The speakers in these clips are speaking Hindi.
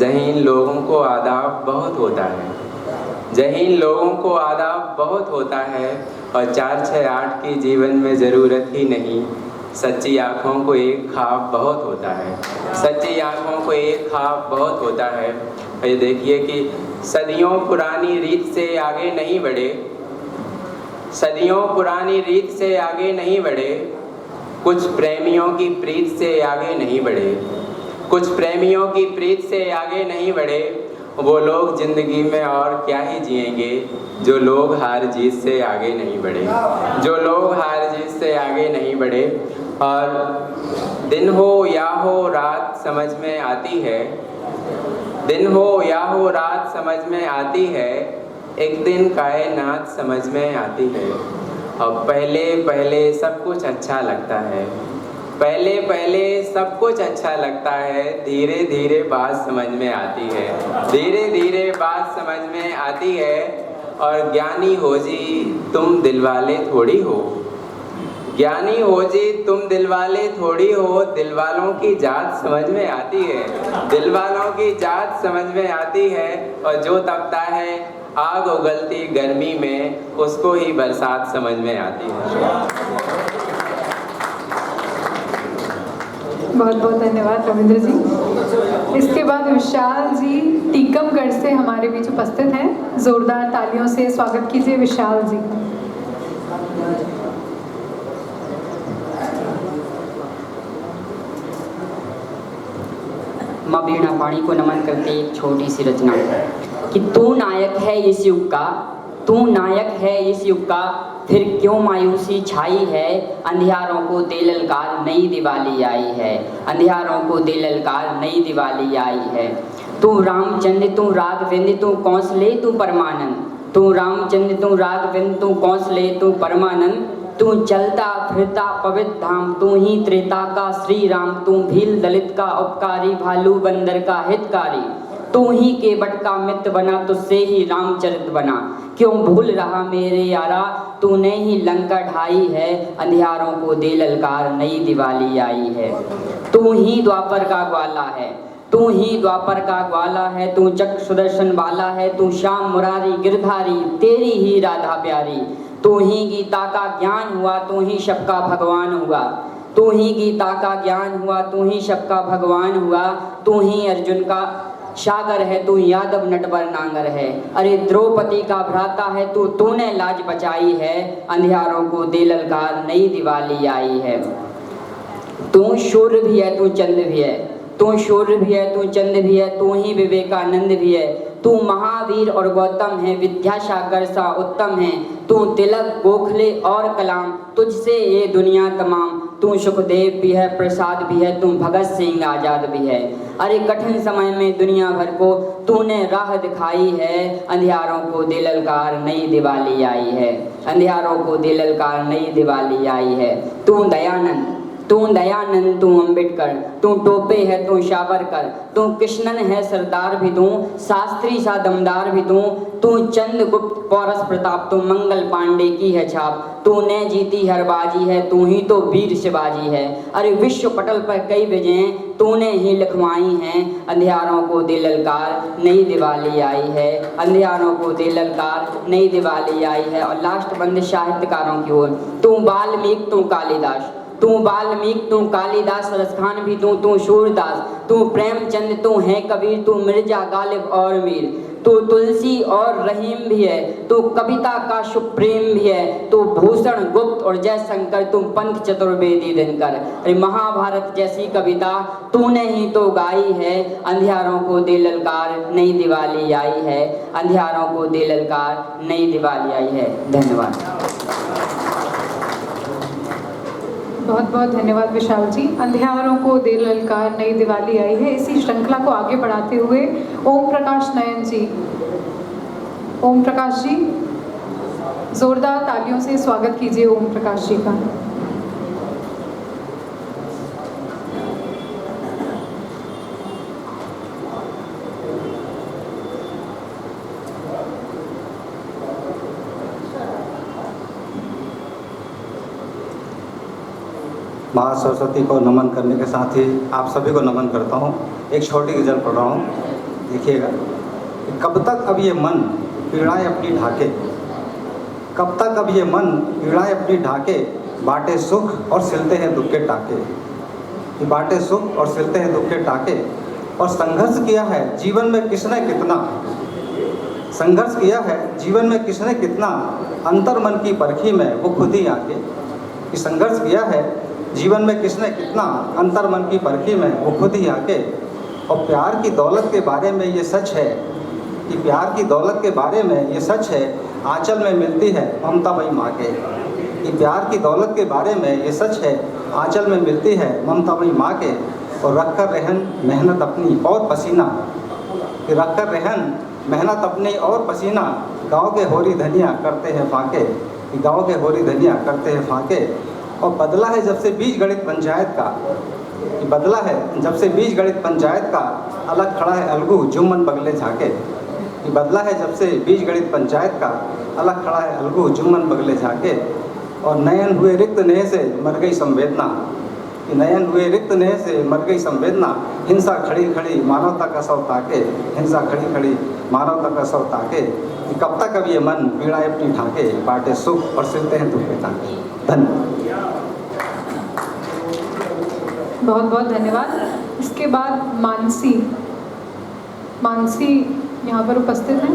ज़हीन लोगों को आदाब बहुत होता है, ज़हीन लोगों को आदाब बहुत होता है और 4-6-8 की जीवन में ज़रूरत ही नहीं। सच्ची आँखों को एक ख्वाब बहुत होता है, सच्ची आँखों को एक ख्वाब बहुत होता है। ये देखिए कि सदियों पुरानी रीत से आगे नहीं बढ़े, सदियों पुरानी रीत से आगे नहीं बढ़े, कुछ प्रेमियों की प्रीत से आगे नहीं बढ़े, कुछ प्रेमियों की प्रीत से आगे नहीं बढ़े। वो लोग ज़िंदगी में और क्या ही जिएंगे जो लोग हार जीत से आगे नहीं बढ़े, जो लोग हार जीत से आगे नहीं बढ़े। और दिन हो या हो रात समझ में आती है, दिन हो या हो रात समझ में आती है, एक दिन कायनात समझ में आती है। और पहले पहले सब कुछ अच्छा लगता है, पहले पहले सब कुछ अच्छा लगता है, धीरे धीरे बात समझ में आती है, धीरे धीरे बात समझ में आती है। और ज्ञानी हो जी तुम दिलवाले थोड़ी हो, ज्ञानी हो जी तुम दिलवाले थोड़ी हो, दिलवालों की जात समझ में आती है, दिलवालों की जात समझ में आती है। और जो तपता है आग उगलती गर्मी में, उसको ही बरसात समझ में आती है। बहुत बहुत धन्यवाद रविंद्र जी। इसके बाद विशाल जी टीकमगढ़ से हमारे बीच उपस्थित हैं। जोरदार तालियों से स्वागत कीजिए विशाल जी। माँ वीणा पाणी को नमन करते एक छोटी सी रचना कि तू नायक है इस युग का, तू नायक है इस युग का, फिर क्यों मायूसी छाई है, अंधियारों को दे ललकार नई दिवाली आई है, अंधियारों को दे ललकार नई दिवाली आई है। तू रामचंद्र तू राघवेंद्र तू कौंसले तू परमानंद, तू रामचंद्र तू राघवेंद्र तू कौंसले तू परमानंद, तू चलता फिरता पवित्र धाम, तू ही त्रेता का श्री राम, तू भील दलित का उपकारी, भालू बंदर का हितकारी, तू ही केवट का मित्र बना, तुझसे ही रामचरित बना, क्यों भूल रहा मेरे यारा, तूने ही लंका ढाई है, अंधियारों को दे ललकार नई दिवाली आई है। तू ही द्वापर का ग्वाला है, तू ही द्वापर का ग्वाला है, तू चक्र सुदर्शन वाला है, तू श्याम मुरारी गिरधारी, तेरी ही राधा प्यारी, तू ही गीता का ज्ञान हुआ, तू ही सबका भगवान हुआ, तू ही गीता का ज्ञान हुआ, तू ही सबका भगवान हुआ, तू ही अर्जुन का सागर है, तू यादव नटवर नांगर है, अरे द्रौपदी का भ्राता है तू, तूने लाज बचाई है, अंधियारों को दे ललकार नई दिवाली आई है। तू सूर्य भी है तू चंद्र भी है, तू सूर्य भी है तू चंद्र भी है, तू ही विवेकानंद भी है, तू महावीर और गौतम है, विद्यासागर सा उत्तम है, तू तिलक गोखले और कलाम, तुझसे ये दुनिया तमाम, तू सुखदेव भी है प्रसाद भी है, तू भगत सिंह आजाद भी है, अरे कठिन समय में दुनिया भर को तूने राह दिखाई है, अंधियारों को दे ललकार नई दिवाली आई है, अंधियारों को दे ललकार नई दिवाली आई है। तू दयानंद तू दयानंद, तू अम्बेडकर, तू टोपे है तू सावरकर, तू कृष्णन है सरदार भी तू, शास्त्री सा दमदार भी तू चंद्रगुप्त पौरस प्रताप, तू मंगल पांडे की है छाप, तूने जीती हर बाजी है, तू ही तो वीर शिवाजी है, अरे विश्व पटल पर कई विजय तूने ही लिखवाई हैं, अंधियारों को दे ललकार नई दिवाली आई है, अंधियारों को दे ललकार नई दिवाली आई है। और लास्ट बंद साहित्यकारों की ओर, तू वाल्मीकि तू कालिदास, तू वाल्मीकि तू कालिदास, रसखान भी तू सूरदास, तू प्रेमचंद तू है कबीर, तू मिर्जा गालिब और मीर, तू तुलसी और रहीम भी है, तू कविता का सुप्रीम भी है, तू भूषण गुप्त और जयशंकर, तू पंथ चतुर्वेदी दिनकर, अरे महाभारत जैसी कविता तूने ही तो गाई है, अंधियारों को दे ललकार नई दिवाली आई है, अंधियारों को दे ललकार नई दिवाली आई है। धन्यवाद। बहुत बहुत धन्यवाद विशाल जी। अंधियारों को दे ललकार नई दिवाली आई है। इसी श्रृंखला को आगे बढ़ाते हुए ओम प्रकाश नयन जी, ओम प्रकाश जी जोरदार तालियों से स्वागत कीजिए ओम प्रकाश जी का। माँ सरस्वती को नमन करने के साथ ही आप सभी को नमन करता हूँ। एक छोटी गज़ल पढ़ रहा हूँ। देखिएगा कि कब तक अब ये मन पीड़ाएं अपनी ढाके, कब तक अब ये मन पीड़ाएं अपनी ढाके, बांटे सुख और सिलते हैं दुख के टाके, ये बांटे सुख और सिलते हैं दुख के टाके। और संघर्ष किया है जीवन में किसने कितना, संघर्ष किया है जीवन में किसने कितना, अंतर मन की परखी में वो खुद ही आके। कि संघर्ष किया है जीवन में किसने कितना, अंतर मन की परखी में वो खुद ही आके। और प्यार की दौलत के बारे में ये सच है कि प्यार की दौलत के बारे में ये सच है, आंचल में मिलती है ममता वही माँ के। कि प्यार की दौलत के बारे में ये सच है, आंचल में मिलती है ममता वही माँ के। और रखकर रहन मेहनत अपनी और पसीना, कि रखकर रहन मेहनत अपनी और पसीना, गांव के होरी धनिया करते हैं फाके, कि गांव के होरी धनिया करते हैं फाके। और बदला है जब से बीज गणित पंचायत का, कि बदला है जब से बीज गणित पंचायत का, अलग खड़ा है अलगू जुम्मन बगले झाके। कि बदला है जब से बीज गणित पंचायत का, अलग खड़ा है अलगू जुम्मन बगले झाके। और नयन हुए रिक्त नेह से मर गई संवेदना, कि नयन हुए रिक्त नेह से मर गई संवेदना, हिंसा खड़ी खड़ी मानवता का सौ ताके, हिंसा खड़ी खड़ी मानवता का सौ ताके। कि कब तक अब ये मन पीड़ाएं अपनी ढाके, बांटे सुख और सिलते हैं दुख के टाके। धन्यवाद। बहुत बहुत धन्यवाद। इसके बाद मानसी, मानसी यहाँ पर उपस्थित हैं,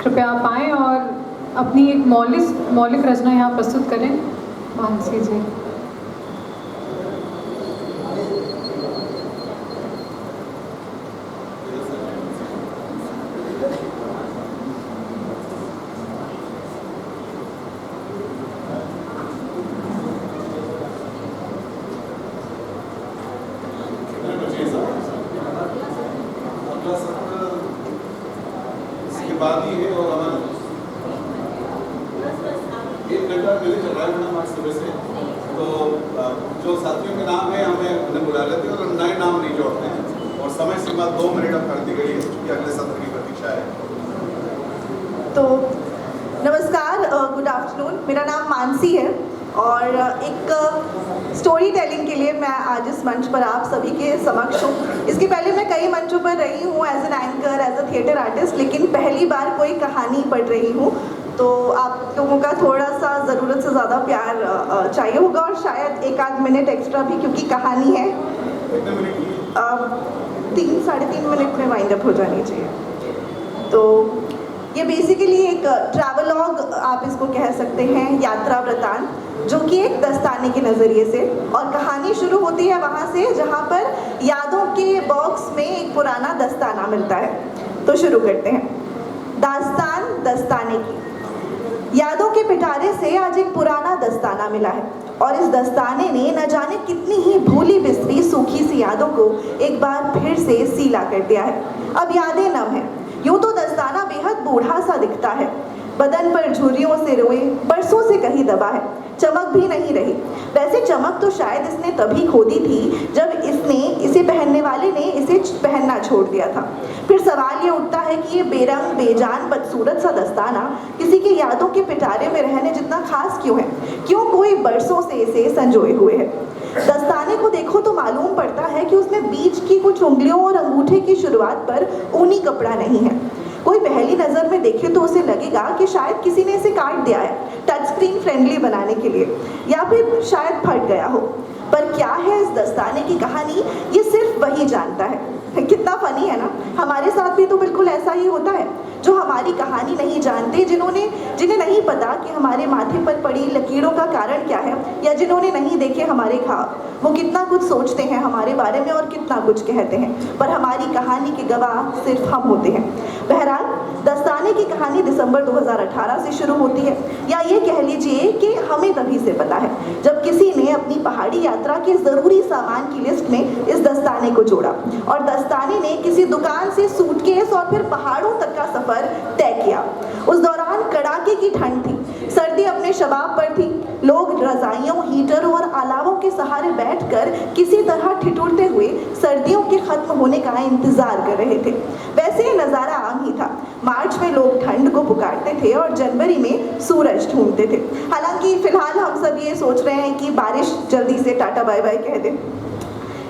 कृपया आप आएँ और अपनी एक मौलिक रचना यहाँ प्रस्तुत करें। मानसी जी। इसके बाद ही है और हमारा 1 घंटा पहले चल रहा है मैडम आज सुबह से। तो जो साथियों के नाम है हमें उन्हें बुला लेते हैं और नए नाम नहीं जोड़ते हैं। और समय सीमा 2 मिनट अब कर दी गई है क्योंकि अगले सत्र की प्रतीक्षा है। तो नमस्कार, गुड आफ्टरनून। मेरा नाम मानसी है और एक स्टोरी टेलिंग के लिए मैं आज इस मंच पर आप सभी के समक्ष हूँ। इसके पहले मैं कई मंचों पर रही हूँ as an anchor, as a theatre artist, लेकिन पहली बार कोई कहानी पढ़ रही हूँ। तो आप लोगों का थोड़ा सा ज़रूरत से ज़्यादा प्यार चाहिए होगा और शायद 1-8 मिनट एक्स्ट्रा भी, क्योंकि कहानी है 3-3.5 मिनट में वाइंड अप हो जानी चाहिए। तो ये बेसिकली एक ट्रैवलॉग आप इसको कह सकते हैं, यात्रा वृतांत, जो कि एक दस्ताने के नज़रिए से। और कहानी शुरू होती है वहाँ से जहाँ पर यादों के बॉक्स में एक पुराना दस्ताना मिलता है। तो शुरू करते हैं। दास्तान दस्ताने की। यादों के पिटारे से आज एक पुराना दस्ताना मिला है और इस दस्ताने ने न जाने कितनी ही भूली बिसरी सूखी सी यादों को एक बार फिर से सीला कर दिया है। अब यादें नम हैं। यूँ तो दस्ताना बेहद बूढ़ा सा दिखता है, बदन पर झुर्रियों से रोए बरसों से कहीं दबा है, चमक भी नहीं रही। वैसे चमक तो शायद इसने तभी खो दी थी जब इसे पहनने वाले ने इसे पहनना छोड़ दिया था। फिर सवाल ये उठता है कि ये बेरंग बेजान बदसूरत सा दस्ताना किसी के यादों के पिटारे में रहने जितना खास क्यों है? क्यों कोई बरसों से इसे संजोए हुए है? दस्ताने को देखो तो मालूम पड़ता है कि उसमें बीच की कुछ उंगलियों और अंगूठे की शुरुआत पर ऊनी कपड़ा नहीं है। कोई पहली नज़र में देखे तो उसे लगेगा कि शायद किसी ने इसे काट दिया है टच स्क्रीन फ्रेंडली बनाने के लिए, या फिर शायद फट गया हो। पर क्या है इस दस्ताने की कहानी, ये सिर्फ वही जानता है। कितना फनी है ना। हमारे साथ भी तो बिल्कुल ऐसा ही होता है। जो हमारी कहानी नहीं जानते, जिन्हें नहीं पता कि हमारे माथे पर पड़ी लकीरों का कारण क्या है, या जिन्होंने नहीं देखे हमारे घाव, वो कितना कुछ सोचते हैं हमारे बारे में और कितना कुछ कहते हैं, पर हमारी कहानी के गवाह सिर्फ हम होते हैं। बहरहाल दस्ताने की कहानी दिसंबर 2018 से शुरू होती है, या ये कह लीजिए कि हमें तभी से पता है जब किसी ने अपनी पहाड़ी यात्रा के ज़रूरी सामान की लिस्ट में इस दस्ताने को जोड़ा और दस्ताने ने किसी दुकान से सूटकेस और फिर पहाड़ों तक का सफ़र तय किया। उस दौरान कड़ाके की ठंड थी, सर्दी अपने शबाब पर थी। लोग रज़ाइयों, हीटरों और अलावों के सहारे बैठकर किसी तरह ठिठुरते हुए सर्दियों के ख़त्म होने का इंतज़ार कर रहे थे। वैसे ये नज़ारा आम ही था। मार्च में लोग ठंड को पुकारते थे और जनवरी में सूरज ढूंढते थे। हालांकि फ़िलहाल हम सब ये सोच रहे हैं कि बारिश जल्दी से टाटा बाय बाय कह दे।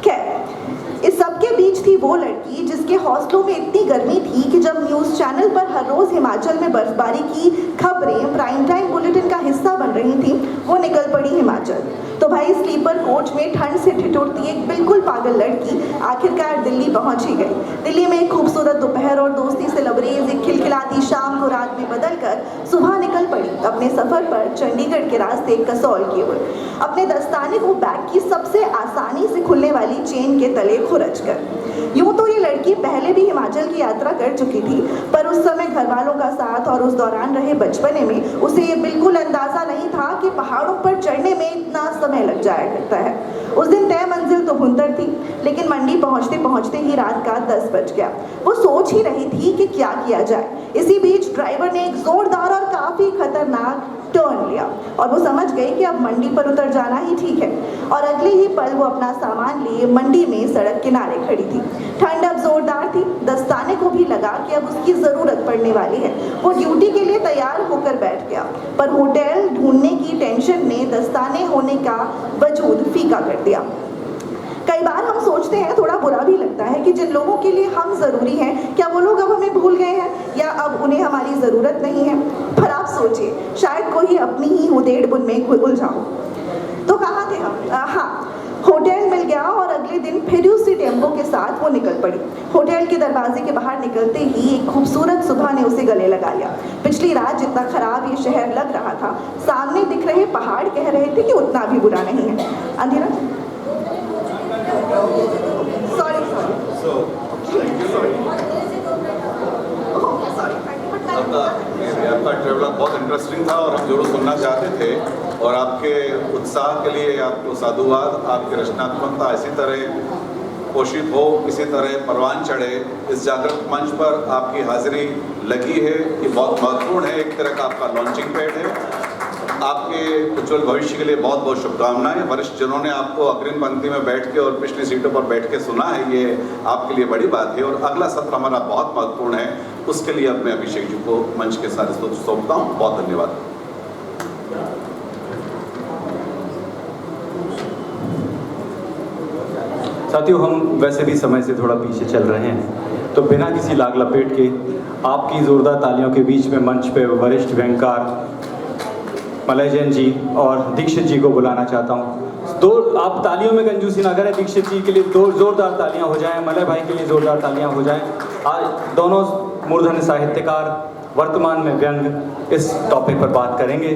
खैर, इस सब के बीच बीच थी वो लड़की जिसके हौसलों में इतनी गर्मी थी कि जब न्यूज़ चैनल पर हर रोज़ हिमाचल में बर्फबारी की खबरें प्राइम टाइम बुलेटिन का हिस्सा बन रही थी, वो निकल पड़ी हिमाचल। तो भाई स्लीपर कोच में ठंड से ठिठुरती एक बिल्कुल पागल लड़की आखिरकार दिल्ली पहुंच ही गई। दिल्ली में एक खूबसूरत दोपहर और दोस्ती से लबरेज एक खिलखिलाती शाम को रात में बदलकर सुबह निकल पड़ी अपने सफ़र पर चंडीगढ़ के रास्ते कसौल की ओर, अपने दस्ताने को बैग की सबसे आसानी से खुलने वाली चेन के तले खुरच कर। यूँ तो ये लड़की पहले भी हिमाचल की यात्रा कर चुकी थी, पर उस समय घर वालों का साथ और उस दौरान रहे बचपने में उसे ये बिल्कुल अंदाज़ा नहीं था कि पहाड़ों पर चढ़ने में इतना समय लग जाया करता है। उस दिन तय मंजिल तो भुंतर थी, लेकिन मंडी पहुंचते पहुंचते ही रात का 10 बज गया। वो सोच ही रही थी कि क्या किया जाए। इसी बीच ड्राइवर ने एक जोरदार और काफ़ी खतरनाक टर्न लिया और वो समझ गई कि अब मंडी पर उतर जाना ही ठीक है। और अगले ही पल वो अपना सामान लिए मंडी में सड़क किनारे खड़ी थी। ठंड अब जोरदार थी, दस्ताने को भी लगा कि अब उसकी ज़रूरत पड़ने वाली है। वो ड्यूटी के लिए तैयार होकर बैठ गया, पर होटल ढूंढने की टेंशन ने दस्ताने होने का वजूद फीका कर दिया। कई बार हम सोचते हैं, थोड़ा बुरा भी लगता है कि जिन लोगों के लिए हम ज़रूरी हैं, क्या वो लोग अब हमें भूल गए हैं या अब उन्हें हमारी ज़रूरत नहीं है। पर आप सोचिए, शायद कोई अपनी ही उधेड़ बुन में उलझा हो। तो कहाँ थे हम? हाँ, होटल मिल गया और अगले दिन फिर उसी टेम्पो के साथ वो निकल पड़ी। होटल के दरवाजे के बाहर निकलते ही एक खूबसूरत सुबह ने उसे गले लगा लिया। पिछली रात जितना खराब ये शहर लग रहा था, सामने दिख रहे पहाड़ कह रहे थे कि उतना भी बुरा नहीं है। अंधेरा आपका ट्रेवलर बहुत इंटरेस्टिंग था और हम जरूर सुनना चाहते थे। और आपके उत्साह के लिए आपको साधुवाद। आपकी रचनात्मकता इसी तरह पोषित हो, इसी तरह परवान चढ़े। इस जागृत मंच पर आपकी हाजिरी लगी है, ये बहुत महत्वपूर्ण है। एक तरह का आपका लॉन्चिंग पैड है। आपके उज्ज्वल भविष्य के लिए बहुत बहुत शुभकामनाएं। वरिष्ठ जनों ने आपको अग्रिम पंक्ति में बैठ के और पिछली सीटों पर बैठ के सुना है, ये आपके लिए बड़ी बात है। और अगला सत्र हमारा बहुत महत्वपूर्ण है, उसके लिए अब मैं अभिषेक जी को मंच के साथ सौंपता हूँ। बहुत धन्यवाद। साथियों, हम वैसे भी समय से थोड़ा पीछे चल रहे हैं, तो बिना किसी लाग लपेट के आपकी ज़ोरदार तालियों के बीच में मंच पे वरिष्ठ व्यंगकार मलय जैन जी और दीक्षित जी को बुलाना चाहता हूँ। दो आप तालियों में कंजूसी ना करें। दीक्षित जी के लिए दो जोरदार तालियां हो जाएं, मलय भाई के लिए जोरदार तालियां हो जाएं। आज दोनों मूर्धन्य साहित्यकार वर्तमान में व्यंग इस टॉपिक पर बात करेंगे।